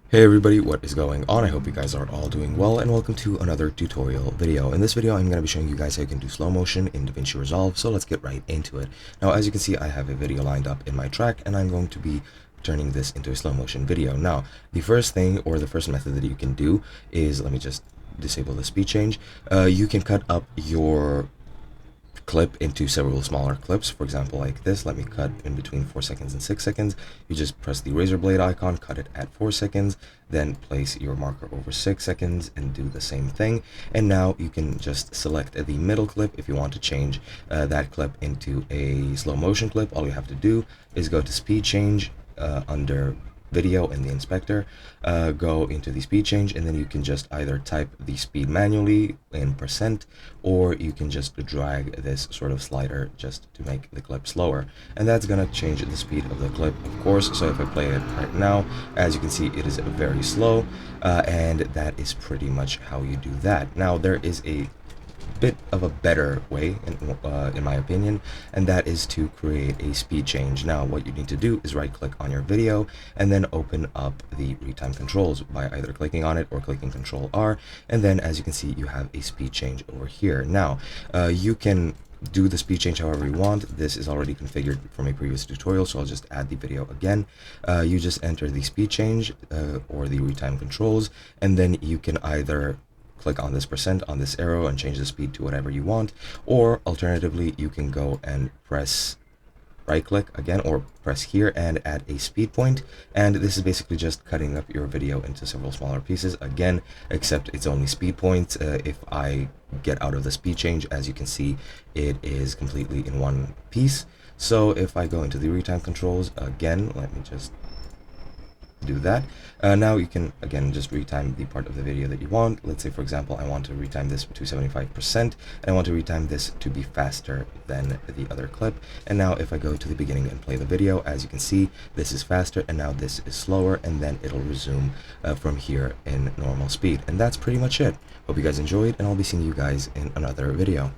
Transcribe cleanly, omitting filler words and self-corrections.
Hey everybody, what is going on? I hope you guys are all doing well, and welcome to another tutorial video. In this video, I'm going to be showing you guys how you can do slow motion in Davinci Resolve, so let's get right into it. Now, as you can see, I have a video lined up in my track, and I'm going to be turning this into a slow motion video. Now, the first thing, or the first method that you can do is, let me just disable the speed change. You can cut up your clip into several smaller clips, for example like this. Let me cut in between 4 seconds and 6 seconds. You just press the razor blade icon, cut it at 4 seconds, then place your marker over 6 seconds and do the same thing. And now you can just select the middle clip. If you want to change that clip into a slow motion clip, all you have to do is go to speed change under video in the inspector, go into the speed change, and then you can just either type the speed manually in percent, or you can just drag this sort of slider just to make the clip slower, and that's gonna change the speed of the clip, of course. So if I play it right now, as you can see, it is very slow, and that is pretty much how you do that. Now there is a bit of a better way in my opinion, and that is to create a speed change. Now what you need to do is right click on your video and then open up the retime controls by either clicking on it or clicking Control R, and then as you can see you have a speed change over here. Now you can do the speed change however you want. This is already configured from a previous tutorial, so I'll just add the video again. You just enter the speed change or the retime controls, and then you can either click on this percent on this arrow and change the speed to whatever you want, or alternatively you can go and press right click again or press here and add a speed point, and this is basically just cutting up your video into several smaller pieces again, except it's only speed points. If I get out of the speed change, as you can see, it is completely in one piece. So if I go into the retime controls again, let me just do that. Now you can again just retime the part of the video that you want. Let's say for example I want to retime this to 75%, and I want to retime this to be faster than the other clip. And now if I go to the beginning and play the video, as you can see, this is faster and now this is slower, and then it'll resume from here in normal speed. And that's pretty much it. Hope you guys enjoyed, and I'll be seeing you guys in another video.